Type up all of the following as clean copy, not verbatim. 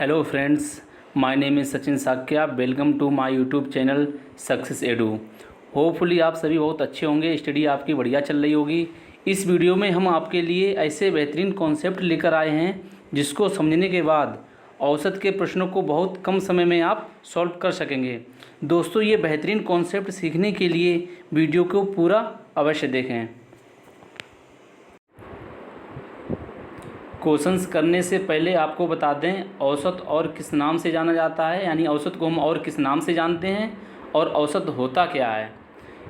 Hello friends, my name is Sachin Sakya. Welcome to my YouTube channel success edu. Hopefully आप सभी बहुत अच्छे होंगे, स्टडी आपकी बढ़िया चल रही होगी। इस वीडियो में हम आपके लिए ऐसे बेहतरीन कॉन्सेप्ट लेकर आए हैं जिसको समझने के बाद औसत के प्रश्नों को बहुत कम समय में आप सॉल्व कर सकेंगे। दोस्तों, ये बेहतरीन कॉन्सेप्ट सीखने के लिए वीडियो को पूरा अवश्य देखें। क्वेश्चंस करने से पहले आपको बता दें औसत और किस नाम से जाना जाता है, यानी औसत को हम और किस नाम से जानते हैं और औसत होता क्या है।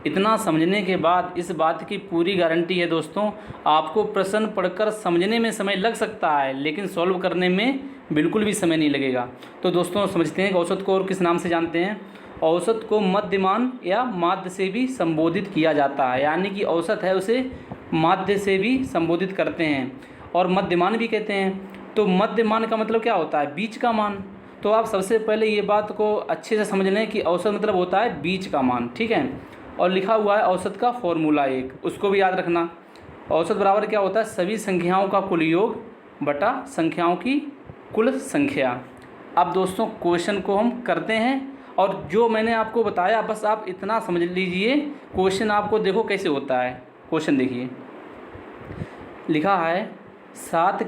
इतना समझने के बाद इस बात की पूरी गारंटी है दोस्तों, आपको प्रश्न पढ़कर समझने में समय लग सकता है लेकिन सॉल्व करने में बिल्कुल भी समय नहीं लगेगा। तो दोस्तों समझते हैं कि औसत को और किस नाम से जानते हैं। औसत को मध्यमान या माध्य से भी संबोधित किया जाता है, यानी कि औसत है उसे माध्य से भी संबोधित करते हैं और मध्यमान भी कहते हैं। तो मध्यमान का मतलब क्या होता है? बीच का मान। तो आप सबसे पहले ये बात को अच्छे से समझ लें कि औसत मतलब होता है बीच का मान, ठीक है। और लिखा हुआ है औसत का फॉर्मूला एक, उसको भी याद रखना। औसत बराबर क्या होता है? सभी संख्याओं का कुल योग बटा संख्याओं की कुल संख्या। अब दोस्तों क्वेश्चन को हम करते हैं और जो मैंने आपको बताया बस आप इतना समझ लीजिए। क्वेश्चन आपको देखो कैसे होता है। क्वेश्चन देखिए, लिखा है सात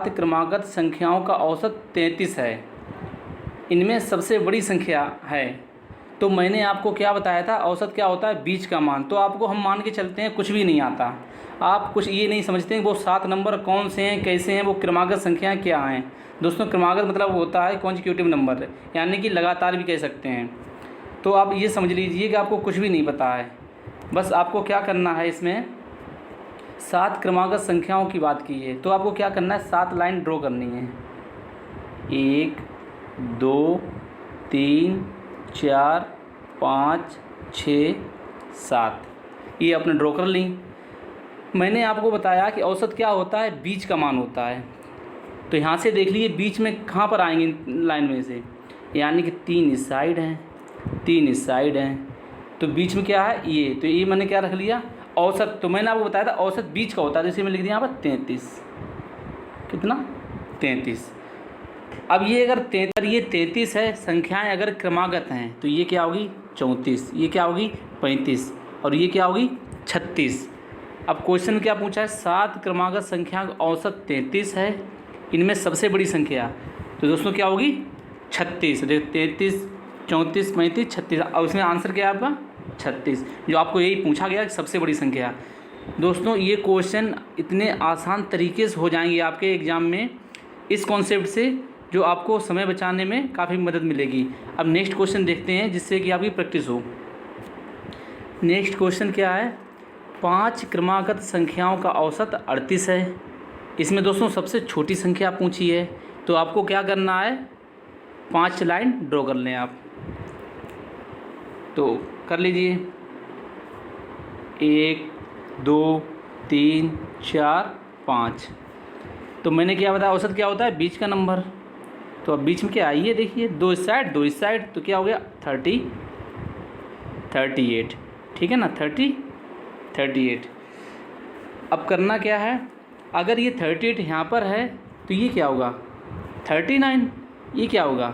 क्रमागत संख्याओं का औसत 33 है, इनमें सबसे बड़ी संख्या है। तो मैंने आपको क्या बताया था? औसत क्या होता है? बीच का मान। तो आपको हम मान के चलते हैं कुछ भी नहीं आता, आप कुछ ये नहीं समझते हैं वो 7 नंबर कौन से हैं, कैसे हैं, वो क्रमागत संख्याएं क्या हैं। दोस्तों क्रमागत मतलब होता है कॉन्जिक्यूटिव नंबर, यानी कि लगातार भी कह सकते हैं। तो आप ये समझ लीजिए कि आपको कुछ भी नहीं पता है। बस आपको क्या करना है, इसमें 7 क्रमागत संख्याओं की बात की है तो आपको क्या करना है? 7 लाइन ड्रॉ करनी है। 1 2 3 4 5 6 7, ये आपने ड्रॉ कर ली। मैंने आपको बताया कि औसत क्या होता है? बीच का मान होता है। तो यहाँ से देख लीजिए बीच में कहाँ पर आएंगे लाइन में से, यानी कि 3 इस साइड हैं, 3 इस साइड हैं, तो बीच में क्या है? ये। तो ये मैंने क्या रख लिया? औसत। तो मैंने आपको बताया था औसत बीच का होता है, जैसे मैं लिख दिया यहाँ पर 33। कितना? 33। अब ये अगर 33 है, संख्याएं अगर क्रमागत हैं तो ये क्या होगी? 34। ये क्या होगी? 35। और ये क्या होगी? 36। अब क्वेश्चन क्या पूछा है? 7 क्रमागत संख्या का औसत 33 है, इनमें सबसे बड़ी संख्या तो दोस्तों क्या होगी? 36। देखो 33 34 35 36, और उसमें आंसर क्या है आपका? 36, जो आपको यही पूछा गया सबसे बड़ी संख्या। दोस्तों ये क्वेश्चन इतने आसान तरीके से हो जाएंगे आपके एग्ज़ाम में इस कॉन्सेप्ट से, जो आपको समय बचाने में काफ़ी मदद मिलेगी। अब नेक्स्ट क्वेश्चन देखते हैं जिससे कि आपकी प्रैक्टिस हो। नेक्स्ट क्वेश्चन क्या है? 5 क्रमागत संख्याओं का औसत 38 है। इसमें दोस्तों सबसे छोटी संख्या पूछी है, तो आपको क्या करना है? 5 लाइन ड्रॉ कर लें आप। तो कर लीजिए, 1 2 3 4 5। तो मैंने क्या बताया? औसत क्या होता है? बीच का नंबर। तो अब बीच में क्या आइए देखिए, 2 इस साइड 2 इस साइड, तो क्या हो गया? 38, ठीक है ना? 38। अब करना क्या है? अगर ये 38 यहाँ पर है तो ये क्या होगा? 39। ये क्या होगा?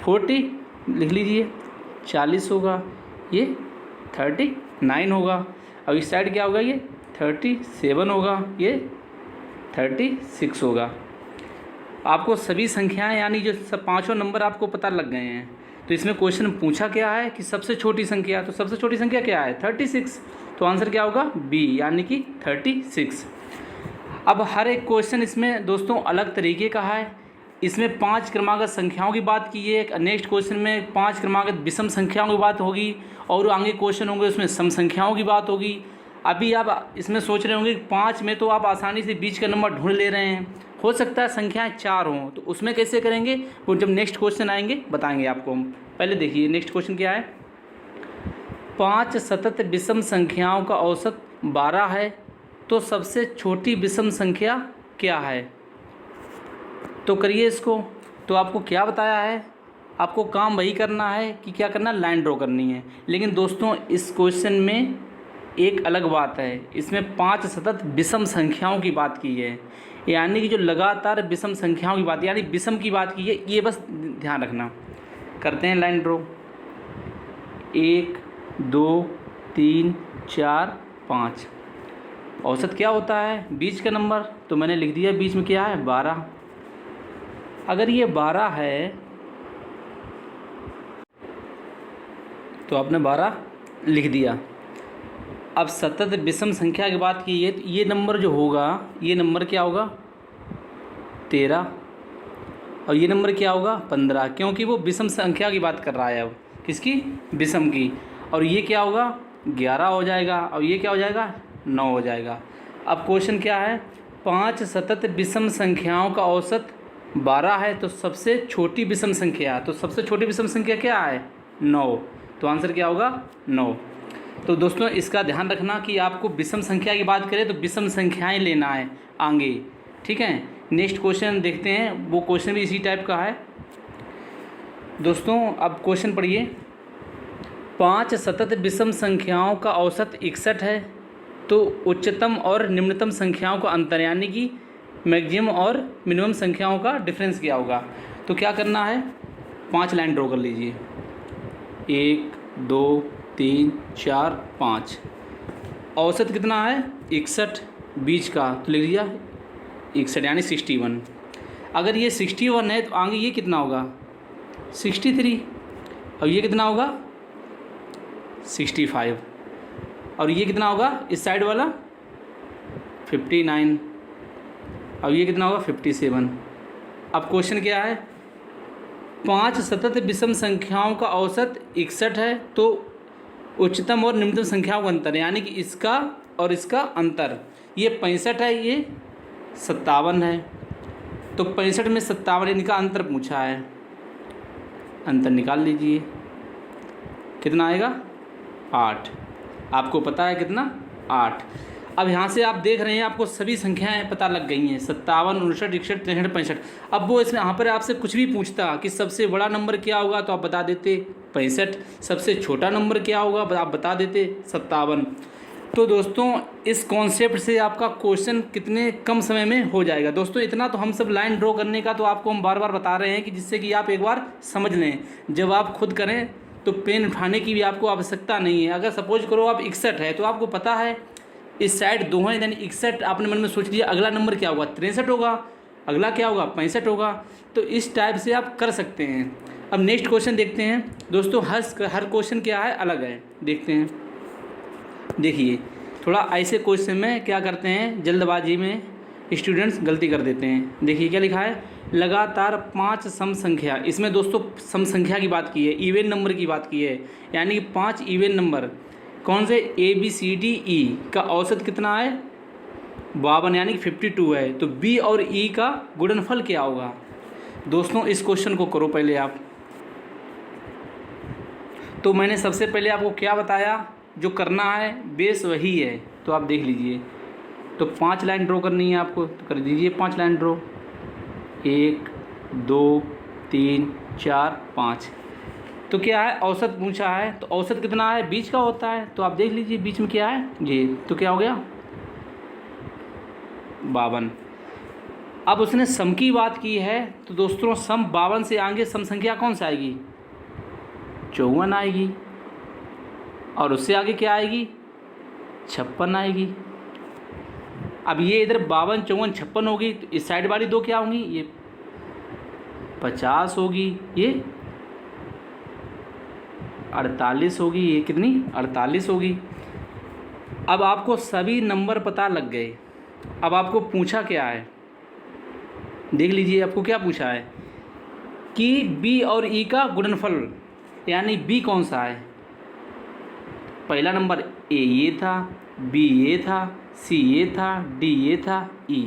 40 लिख लीजिए, 40 होगा, ये 39 होगा। अब इस साइड क्या होगा? ये 37 होगा, ये 36 होगा। आपको सभी संख्याएं यानी जो सब पाँचों नंबर आपको पता लग गए हैं। तो इसमें क्वेश्चन पूछा क्या है कि सबसे छोटी संख्या, तो सबसे छोटी संख्या क्या है? 36। तो आंसर क्या होगा? बी, यानी कि 36। अब हर एक क्वेश्चन इसमें दोस्तों अलग तरीके का है। इसमें 5 क्रमागत संख्याओं की बात की है, नेक्स्ट क्वेश्चन में 5 क्रमागत विषम संख्याओं की बात होगी, और आगे क्वेश्चन होंगे उसमें सम संख्याओं की बात होगी। अभी आप इसमें सोच रहे होंगे 5 में तो आप आसानी से बीच का नंबर ढूंढ ले रहे हैं, हो सकता है संख्याएं 4 हों, तो उसमें कैसे करेंगे वो जब नेक्स्ट क्वेश्चन आएंगे बताएंगे आपको हम। पहले देखिए नेक्स्ट क्वेश्चन क्या है? 5 सतत विषम संख्याओं का औसत 12 है, तो सबसे छोटी विषम संख्या क्या है? तो करिए इसको। तो आपको क्या बताया है? आपको काम वही करना है कि क्या करना? लाइन ड्रॉ करनी है। लेकिन दोस्तों इस क्वेश्चन में एक अलग बात है, इसमें 5 सतत विषम संख्याओं की बात की है, यानी कि जो लगातार विषम संख्याओं की बात, यानी विषम की बात की है, ये बस ध्यान रखना। करते हैं लाइन ड्रॉ। 1 2 3 4 5। औसत क्या होता है? बीच का नंबर। तो मैंने लिख दिया बीच में क्या है? 12। अगर ये 12 है तो आपने 12 लिख दिया। अब सतत विषम संख्या की बात की है तो ये नंबर जो होगा, ये नंबर क्या होगा? 13। और ये नंबर क्या होगा? 15, क्योंकि वो विषम संख्या की बात कर रहा है। अब किसकी? विषम की। और ये क्या होगा? 11 हो जाएगा। और ये क्या हो जाएगा? 9 हो जाएगा। अब क्वेश्चन क्या है? 5 सतत विषम संख्याओं का औसत 12 है, तो सबसे छोटी विषम संख्या, तो सबसे छोटी विषम संख्या क्या है? 9। तो आंसर क्या होगा? 9। तो दोस्तों इसका ध्यान रखना कि आपको विषम संख्या की बात करें तो विषम संख्याएं लेना है आगे, ठीक है। नेक्स्ट क्वेश्चन देखते हैं, वो क्वेश्चन भी इसी टाइप का है दोस्तों। अब क्वेश्चन पढ़िए। 5 सतत विषम संख्याओं का औसत 61 है, तो उच्चतम और निम्नतम संख्याओं का अंतर, यानी कि मैक्सिमम और मिनिमम संख्याओं का डिफरेंस क्या होगा? तो क्या करना है? 5 लाइन ड्रॉ कर लीजिए। 1 2 3 4 5। औसत कितना है? 61। बीच का तो लिख दिया 61, यानी 61। अगर ये 61 है तो आगे ये कितना होगा? 63। और ये कितना होगा? 65। और ये कितना होगा इस साइड वाला? 59। और ये कितना होगा? 57। अब क्वेश्चन क्या है? 5 सतत विषम संख्याओं का औसत 61 है, तो उच्चतम और निम्नतम संख्याओं का अंतर, यानी कि इसका और इसका अंतर, ये 65 है, ये 57 है। तो 65 में 57 इनका अंतर पूछा है, अंतर निकाल लीजिए। कितना आएगा? 8। आपको पता है कितना? 8। अब यहाँ से आप देख रहे हैं आपको सभी संख्याएं पता लग गई हैं, 57 59 61 63 65। अब वो इसमें यहाँ पर आपसे कुछ भी पूछता कि सबसे बड़ा नंबर क्या होगा, तो आप बता देते 65। सबसे छोटा नंबर क्या होगा, आप बता देते 57। तो दोस्तों इस कॉन्सेप्ट से आपका क्वेश्चन कितने कम समय में हो जाएगा। दोस्तों इतना तो हम सब लाइन ड्रॉ करने का तो आपको हम बार बार बता रहे हैं कि जिससे कि आप एक बार समझ लें। जब आप खुद करें तो पेन उठाने की भी आपको आवश्यकता नहीं है। अगर सपोज करो आप 61 है तो आपको पता है इस साइड 2 हैं, यानी 61 आपने मन में सोच लिया, अगला नंबर क्या होगा? 63 होगा, अगला क्या होगा? 65 होगा। तो इस टाइप से आप कर सकते हैं। अब नेक्स्ट क्वेश्चन देखते हैं दोस्तों। हर क्वेश्चन क्या है? अलग है। देखते हैं, देखिए थोड़ा ऐसे क्वेश्चन में क्या करते हैं, जल्दबाजी में स्टूडेंट्स गलती कर देते हैं। देखिए क्या लिखा है? लगातार 5 सम संख्या, इसमें दोस्तों सम संख्या की बात की है, इवन नंबर की बात की है, यानी कि 5 इवन नंबर कौन से? ABCDE का औसत कितना है? 52, यानी कि 52 है। तो B और E का गुणनफल क्या होगा? दोस्तों इस क्वेश्चन को करो पहले आप। तो मैंने सबसे पहले आपको क्या बताया, जो करना है बेस वही है, तो आप देख लीजिए। तो 5 लाइन ड्रॉ करनी है आपको, तो कर दीजिए 5 लाइन ड्रॉ। 1 2 3 4 5। तो क्या है? औसत पूछा है, तो औसत कितना है? बीच का होता है। तो आप देख लीजिए बीच में क्या है ये, तो क्या हो गया? 52। अब उसने सम की बात की है, तो दोस्तों सम 52 से आगे सम संख्या कौन सी आएगी? 54 आएगी। और उससे आगे क्या आएगी? 56 आएगी। अब ये इधर 52 54 56 होगी, तो इस साइड वाली 2 क्या होंगी? ये 50 होगी, ये 48 होगी, ये कितनी? 48 होगी। अब आपको सभी नंबर पता लग गए। अब आपको पूछा क्या है? देख लीजिए आपको क्या पूछा है कि B और E का गुणनफल, यानी B कौन सा है? पहला नंबर A ये था, B ये था, C ये था, D ये था, E,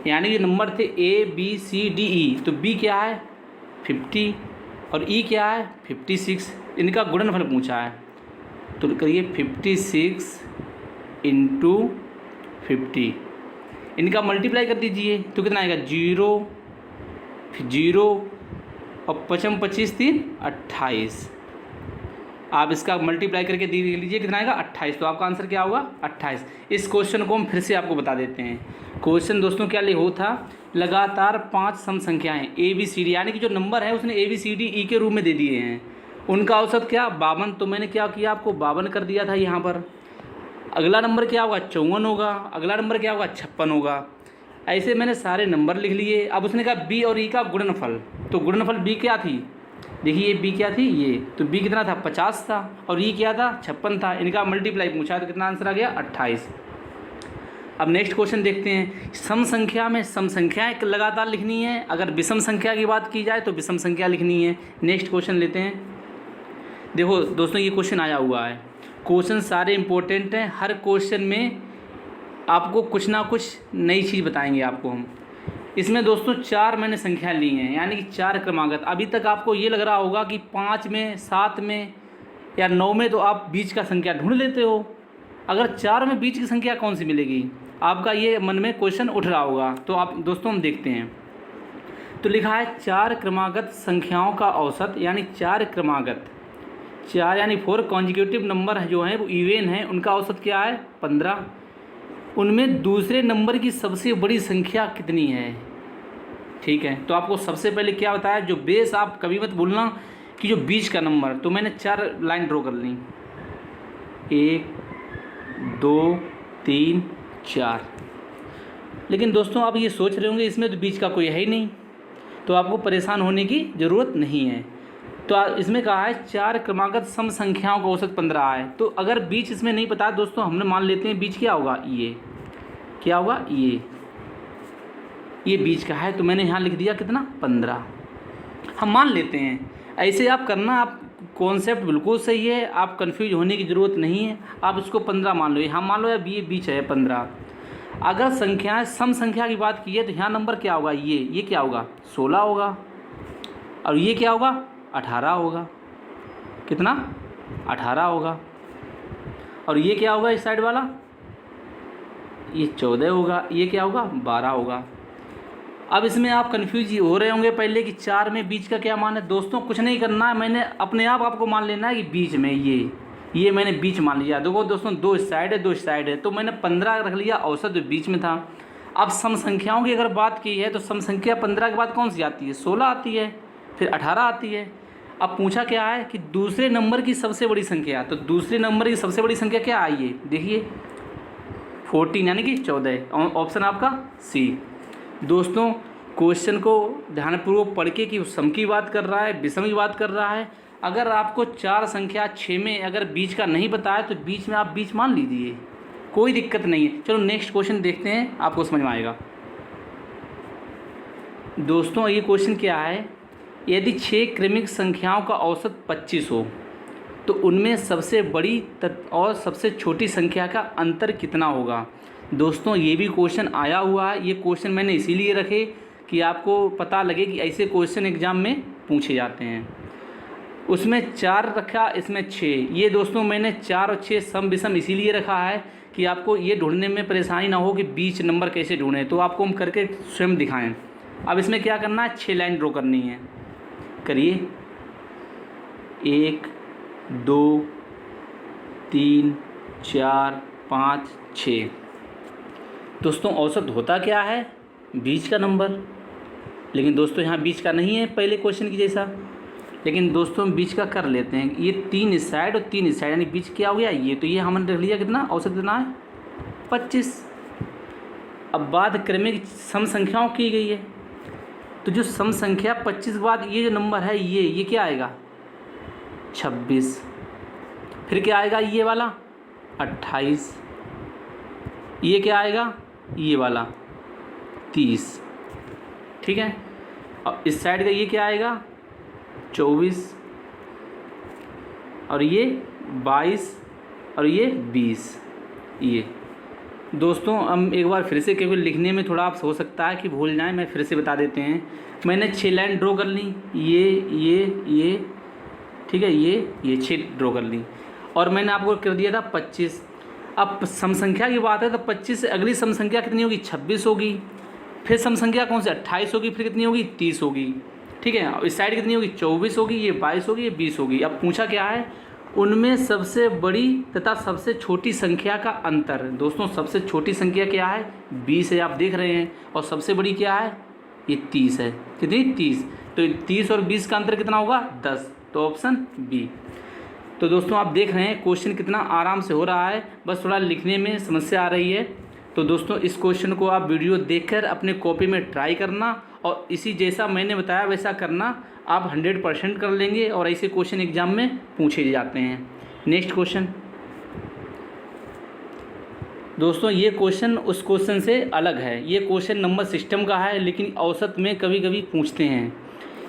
यानी ये नंबर थे ABCDE। तो B क्या है? 50 और E क्या है? 56। इनका गुणनफल पूछा है, तो करिए 56 × 50। इनका मल्टीप्लाई कर दीजिए तो कितना आएगा? 0 फिर 0 और 55 25 3 28। आप इसका मल्टीप्लाई करके देख लीजिए कितना आएगा 28। तो आपका आंसर क्या होगा 28। इस क्वेश्चन को हम फिर से आपको बता देते हैं। क्वेश्चन दोस्तों क्या लिखो था, लगातार 5 सम संख्याएं ABCD, यानी कि जो नंबर है उसने ABCDE के रूप में दे दिए हैं, उनका औसत क्या 52। तो मैंने क्या किया, आपको 52 कर दिया था यहाँ पर। अगला नंबर क्या होगा 54 होगा, अगला नंबर क्या होगा 56 होगा। ऐसे मैंने सारे नंबर लिख लिए। अब उसने कहा B और E का गुणनफल, तो गुणनफल B क्या थी, देखिए B क्या थी ये, तो B कितना था 50 था और E क्या था 56 था। इनका मल्टीप्लाई पूछा तो कितना आंसर आ गया 28। अब नेक्स्ट क्वेश्चन देखते हैं। सम संख्या में सम संख्याएं लगातार लिखनी है, अगर विषम संख्या की बात की जाए तो विषम संख्या लिखनी है। नेक्स्ट क्वेश्चन लेते हैं। देखो दोस्तों ये क्वेश्चन आया हुआ है, क्वेश्चन सारे इंपॉर्टेंट हैं, हर क्वेश्चन में आपको कुछ ना कुछ नई चीज़ बताएंगे आपको हम। इसमें दोस्तों 4 मैंने संख्या ली हैं, यानी कि 4 क्रमागत। अभी तक आपको ये लग रहा होगा कि 5 में 7 में या 9 में तो आप बीच का संख्या ढूंढ लेते हो, अगर 4 में बीच की संख्या कौन सी मिलेगी, आपका ये मन में क्वेश्चन उठ रहा होगा। तो आप दोस्तों हम देखते हैं। तो लिखा है 4 क्रमागत संख्याओं का औसत, यानी 4 क्रमागत, 4 यानी 4 कॉन्जिक्यूटिव नंबर जो हैं वो इवन हैं, उनका औसत क्या है 15। उनमें दूसरे नंबर की सबसे बड़ी संख्या कितनी है। ठीक है, तो आपको सबसे पहले क्या बताया, जो बेस, आप कभी मत भूलना कि जो बीच का नंबर। तो मैंने 4 लाइन ड्रॉ कर ली, 1 2 3 4। लेकिन दोस्तों आप ये सोच रहे होंगे इसमें तो बीच का कोई है ही नहीं, तो आपको परेशान होने की ज़रूरत नहीं है। तो इसमें कहा है 4 क्रमागत सम संख्याओं का औसत 15 है। तो अगर बीच इसमें नहीं पता दोस्तों, हमने मान लेते हैं बीच क्या होगा, ये क्या होगा, ये बीच का है, तो मैंने यहाँ लिख दिया कितना 15, हम मान लेते हैं। ऐसे आप करना, आप कॉन्सेप्ट बिल्कुल सही है, आप कंफ्यूज होने की ज़रूरत नहीं है। आप इसको 15 मान लो, यहाँ मान लो या ये बीच है 15। अगर संख्याएं सम संख्या की बात की है तो यहाँ नंबर क्या होगा, ये क्या होगा 16 होगा, और ये क्या होगा 18 होगा, कितना 18 होगा। और ये क्या होगा इस साइड वाला, ये 14 होगा, ये क्या होगा 12 होगा। अब इसमें आप कन्फ्यूज हो रहे होंगे पहले कि 4 में बीच का क्या मान है। दोस्तों कुछ नहीं करना है, मैंने अपने आप आपको मान लेना है कि बीच में ये मैंने बीच मान लिया। देखो दोस्तों 2 इस साइड है 2 इस साइड है, तो मैंने 15 रख लिया, औसत जो बीच में था। अब सम संख्याओं की अगर बात की है तो सम संख्या 15 के बाद कौन सी आती है, 16 आती है, फिर 18 आती है। अब पूछा क्या है कि दूसरे नंबर की सबसे बड़ी संख्या, तो दूसरे नंबर की सबसे बड़ी संख्या क्या आई है, देखिए 14 यानी कि 14, ऑप्शन आपका सी। दोस्तों क्वेश्चन को ध्यानपूर्वक पढ़ के कि सम की बात कर रहा है विषम की बात कर रहा है। अगर आपको 4 संख्या 6 में अगर बीच का नहीं बताया तो बीच में आप बीच मान लीजिए, कोई दिक्कत नहीं है। चलो नेक्स्ट क्वेश्चन देखते हैं, आपको समझ में आएगा। दोस्तों ये क्वेश्चन क्या है, यदि 6 क्रमिक संख्याओं का औसत 25 हो तो उनमें सबसे बड़ी और सबसे छोटी संख्या का अंतर कितना होगा। दोस्तों ये भी क्वेश्चन आया हुआ है, ये क्वेश्चन मैंने इसीलिए रखे कि आपको पता लगे कि ऐसे क्वेश्चन एग्जाम में पूछे जाते हैं। उसमें 4 रखा, इसमें 6। ये दोस्तों मैंने 4 और 6 सम विषम इसीलिए रखा है कि आपको ये ढूंढने में परेशानी ना हो कि बीच नंबर कैसे ढूंढें, तो आपको हम करके स्वयं दिखाएं। अब इसमें क्या करना है, 6 लाइन ड्रॉ करनी है, करिए 1 2 3 4 5 6। दोस्तों औसत होता क्या है, बीच का नंबर, लेकिन दोस्तों यहाँ बीच का नहीं है पहले क्वेश्चन की जैसा, लेकिन दोस्तों हम बीच का कर लेते हैं। ये 3 इस साइड और 3 इस साइड, यानी बीच क्या हो गया ये, तो ये हमने रख लिया कितना, औसत कितना है 25। अब बात क्रमिक सम संख्याओं की गई है, तो जो सम संख्या 25 के बाद ये जो नंबर है ये क्या आएगा 26, फिर क्या आएगा ये वाला 28, ये क्या आएगा ये वाला 30, ठीक है। और इस साइड का ये क्या आएगा 24, और ये 22, और ये 20। ये दोस्तों हम एक बार फिर से, केवल लिखने में थोड़ा आप हो सकता है कि भूल जाएं, मैं फिर से बता देते हैं। मैंने 6 लाइन ड्रॉ कर ली, ये ठीक है, ये 6 ड्रॉ कर ली, और मैंने आपको कर दिया था 25। अब सम संख्या की बात है तो 25 से अगली सम संख्या कितनी होगी 26 होगी, फिर सम संख्या कौन सी 28 होगी, फिर कितनी होगी 30 होगी, ठीक है। इस साइड कितनी होगी 24 होगी, ये 22 होगी, ये 20 होगी। अब पूछा क्या है उनमें सबसे बड़ी तथा सबसे छोटी संख्या का अंतर। दोस्तों सबसे छोटी संख्या क्या है? 20 है, आप देख रहे हैं। और सबसे बड़ी क्या है? ये 30 है। कितनी? 30। तो 30 और 20 का अंतर कितना होगा? 10। तो ऑप्शन बी। तो दोस्तों आप देख रहे हैं क्वेश्चन कितना आराम से हो रहा है, बस थोड़ा लिखने में समस्या आ रही है। तो दोस्तों इस क्वेश्चन को आप वीडियो देखकर अपने कॉपी में ट्राई करना और इसी जैसा मैंने बताया वैसा करना, आप 100% कर लेंगे और ऐसे क्वेश्चन एग्जाम में पूछे जाते हैं। Next question. दोस्तों ये क्वेश्चन उस क्वेश्चन से अलग है। ये क्वेश्चन नंबर सिस्टम का है, लेकिन औसत में कभी कभी पूछते हैं।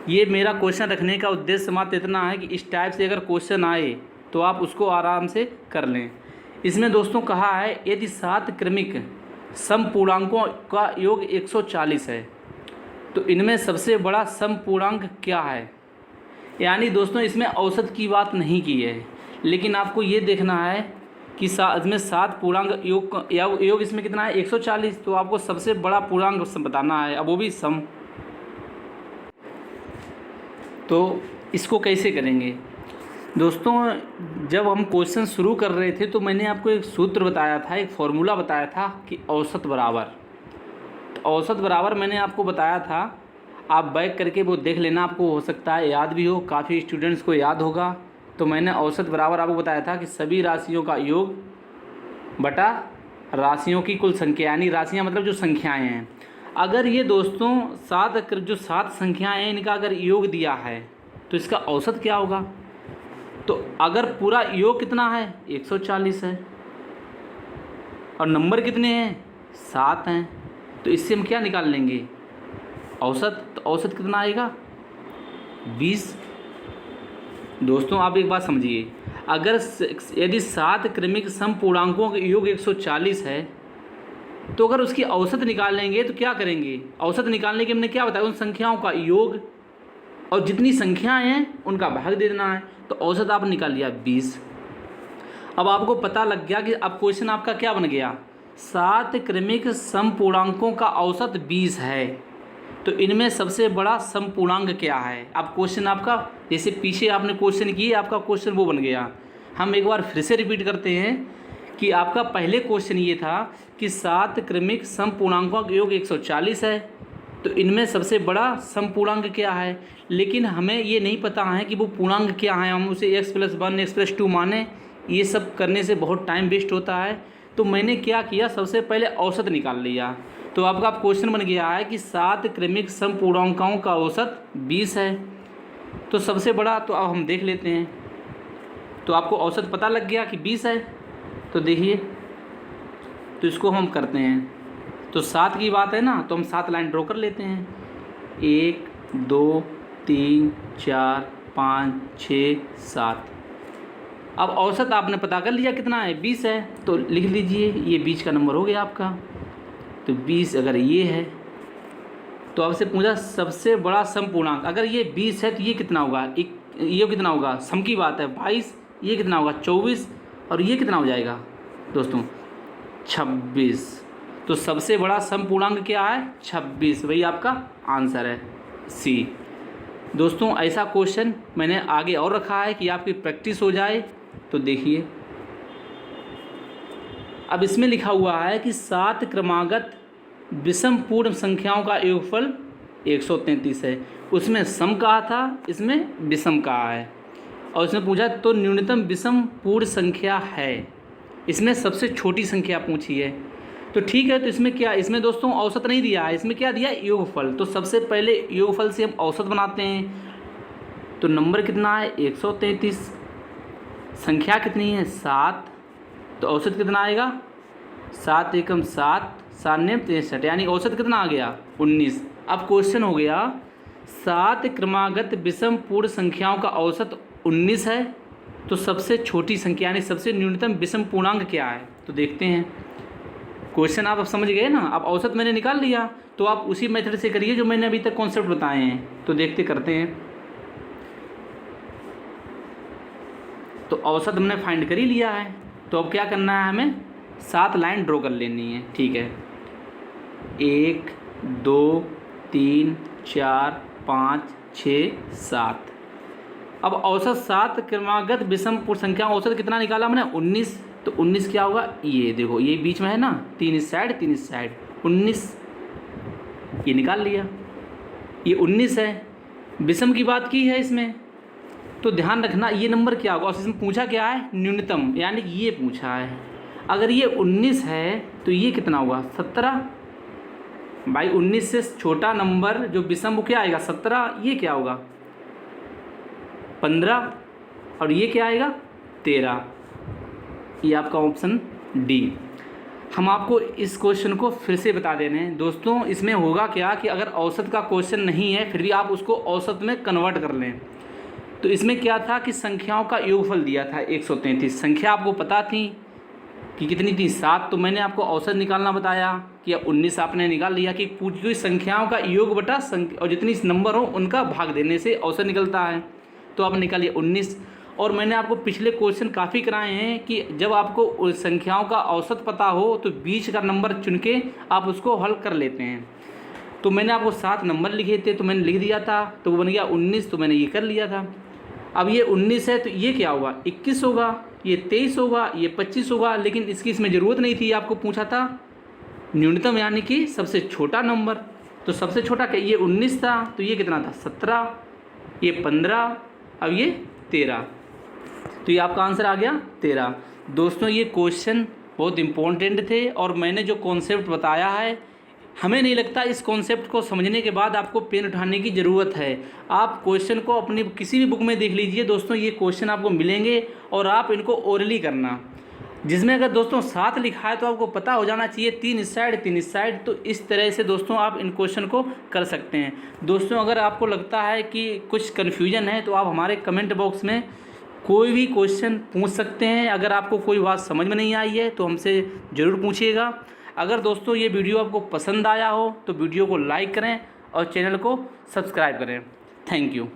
ये मेरा क्वेश्चन रखने का उद्देश्य मात्र इतना है कि इस टाइप से अगर क्वेश्चन आए तो आप उसको आराम से कर लें। इसमें दोस्तों कहा है यदि 7 क्रमिक समपूर्णांकों का योग 140 है तो इनमें सबसे बड़ा समपूर्णांक क्या है। यानी दोस्तों इसमें औसत की बात नहीं की है, लेकिन आपको ये देखना है कि इसमें 7 पूर्णांक योग इसमें कितना है? 140। तो आपको सबसे बड़ा पूर्णांक बताना है, अब वो भी सम। तो इसको कैसे करेंगे दोस्तों? जब हम क्वेश्चन शुरू कर रहे थे तो मैंने आपको एक सूत्र बताया था, एक फॉर्मूला बताया था कि औसत बराबर। तो औसत बराबर मैंने आपको बताया था, आप बैक करके वो देख लेना, आपको हो सकता है याद भी हो, काफ़ी स्टूडेंट्स को याद होगा। तो मैंने औसत बराबर आपको बताया था कि सभी राशियों का योग बटा राशियों की कुल संख्या, यानी राशियाँ मतलब जो संख्याएँ हैं। अगर ये दोस्तों 7 संख्याएँ हैं, इनका अगर योग दिया है तो इसका औसत क्या होगा? तो अगर पूरा योग कितना है? 140 है और नंबर कितने हैं? 7 हैं। तो इससे हम क्या निकाल लेंगे? औसत। तो औसत कितना आएगा? 20। दोस्तों आप एक बात समझिए, अगर यदि 7 क्रमिक समपूर्णांकों का योग 140 है तो अगर उसकी औसत निकालेंगे तो क्या करेंगे? औसत निकालने के हमने क्या बताया? उन संख्याओं का योग और जितनी संख्याएं हैं उनका भाग दे देना है। तो औसत आपने निकाल लिया 20। अब आपको पता लग गया कि अब क्वेश्चन आपका क्या बन गया? 7 क्रमिक समपूर्णांकों का औसत 20 है, तो इनमें सबसे बड़ा समपूर्णांक क्या है? अब क्वेश्चन आपका जैसे पीछे आपने क्वेश्चन किए, आपका क्वेश्चन वो बन गया। हम एक बार फिर से रिपीट करते हैं कि आपका पहले क्वेश्चन ये था कि 7 क्रमिक समपूर्णांकों का योग 140 है, तो इनमें सबसे बड़ा समपूर्णांक क्या है। लेकिन हमें ये नहीं पता है कि वो पूर्णांक क्या है, हम उसे x+1 x+2 माने। ये सब करने से बहुत टाइम वेस्ट होता है। तो मैंने क्या किया, सबसे पहले औसत निकाल लिया। तो आपका क्वेश्चन बन गया है कि 7 क्रमिक समपूर्णांकों का औसत 20 है, तो सबसे बड़ा तो अब हम देख लेते हैं। तो आपको औसत पता लग गया कि 20 है। तो देखिए, तो इसको हम करते हैं। तो 7 की बात है ना, तो हम 7 लाइन ड्रॉ कर लेते हैं। 1 2 3 4 5 6 7। अब औसत आपने पता कर लिया कितना है? 20 है। तो लिख लीजिए, ये बीच का नंबर हो गया आपका। तो 20 अगर ये है तो आपसे पूछा सबसे बड़ा समपूर्णांक। अगर ये 20 है तो ये कितना होगा? ये कितना होगा? सम की बात है 22। ये कितना होगा? 24। और ये कितना हो जाएगा दोस्तों? 26। तो सबसे बड़ा समपूर्णांक क्या है? 26। वही आपका आंसर है, सी। दोस्तों ऐसा क्वेश्चन मैंने आगे और रखा है कि आपकी प्रैक्टिस हो जाए। तो देखिए, अब इसमें लिखा हुआ है कि 7 क्रमागत विषम पूर्ण संख्याओं का योगफल 133 है। उसमें सम कहा था, इसमें विषम कहा है। और इसमें पूछा तो न्यूनतम विषम पूर्ण संख्या है, इसमें सबसे छोटी संख्या पूछी है। तो ठीक है, तो इसमें क्या? इसमें दोस्तों औसत नहीं दिया है, इसमें क्या दिया? योगफल। तो सबसे पहले योगफल से हम औसत बनाते हैं। तो नंबर कितना है? 133। संख्या कितनी है? 7। तो औसत कितना आएगा? 7 एकम 7, 7 ने 63, यानी औसत कितना आ गया? 19। अब क्वेश्चन हो गया 7 क्रमागत विषम पूर्ण संख्याओं का औसत 19 है, तो सबसे छोटी संख्या यानी सबसे न्यूनतम विषम पूर्णांक क्या है? तो देखते हैं। क्वेश्चन आप अब समझ गए ना। अब औसत मैंने निकाल लिया, तो आप उसी मेथड से करिए जो मैंने अभी तक कॉन्सेप्ट बताए हैं। तो देखते करते हैं। तो औसत हमने फाइंड कर ही लिया है, तो अब क्या करना है? हमें 7 लाइन ड्रॉ कर लेनी है। ठीक है, 1 2 3 4 5 6 7। अब औसत 7 क्रमागत विषम पूर्ण संख्या औसत कितना निकाला हमने 19। तो 19 क्या होगा, ये देखो ये बीच में है ना, 3 इस साइड 3 इस साइड, 19 ये निकाल लिया, ये 19 है। विषम की बात की है इसमें, तो ध्यान रखना ये नंबर क्या होगा। और इसमें पूछा क्या है, न्यूनतम, यानी कि ये पूछा है। अगर ये 19 है तो ये कितना होगा 17। भाई 19 से छोटा नंबर जो विषम वो क्या आएगा 17, ये क्या होगा 15, और ये क्या आएगा 13। ये आपका ऑप्शन डी। हम आपको इस क्वेश्चन को फिर से बता दे रहे हैं दोस्तों। इसमें होगा क्या कि अगर औसत का क्वेश्चन नहीं है फिर भी आप उसको औसत में कन्वर्ट कर लें। तो इसमें क्या था कि संख्याओं का योगफल दिया था 133। संख्या आपको पता थी कि कितनी थी 7, तो मैंने आपको औसत निकालना बताया कि 19 आपने निकाल लिया कि पूछी हुई संख्याओं का योग बटा संख्या और जितनी नंबर हो उनका भाग देने से औसत निकलता है। तो आप निकालिए 19। और मैंने आपको पिछले क्वेश्चन काफ़ी कराए हैं कि जब आपको संख्याओं का औसत पता हो तो बीच का नंबर चुन के आप उसको हल कर लेते हैं। तो मैंने आपको 7 नंबर लिखे थे तो मैंने लिख दिया था, तो वो बन गया 19, तो मैंने ये कर लिया था। अब ये 19 है तो ये क्या होगा 21 होगा, ये 23 होगा, ये 25 होगा। लेकिन इसकी इसमें ज़रूरत नहीं थी, आपको पूछा था न्यूनतम यानी कि सबसे छोटा नंबर। तो सबसे छोटा क्या, ये 19 था, तो ये कितना था 17, ये 15, अब ये 13, तो ये आपका आंसर आ गया 13। दोस्तों ये क्वेश्चन बहुत इम्पोर्टेंट थे और मैंने जो कॉन्सेप्ट बताया है, हमें नहीं लगता इस कॉन्सेप्ट को समझने के बाद आपको पेन उठाने की ज़रूरत है। आप क्वेश्चन को अपनी किसी भी बुक में देख लीजिए दोस्तों, ये क्वेश्चन आपको मिलेंगे और आप इनको ओरली करना। जिसमें अगर दोस्तों 7 लिखा है तो आपको पता हो जाना चाहिए 3 इस साइड 3 इस साइड। तो इस तरह से दोस्तों आप इन क्वेश्चन को कर सकते हैं। दोस्तों अगर आपको लगता है कि कुछ कन्फ्यूजन है तो आप हमारे कमेंट बॉक्स में कोई भी क्वेश्चन पूछ सकते हैं। अगर आपको कोई बात समझ में नहीं आई है तो हमसे ज़रूर पूछिएगा। अगर दोस्तों ये वीडियो आपको पसंद आया हो तो वीडियो को लाइक करें और चैनल को सब्सक्राइब करें। Thank you.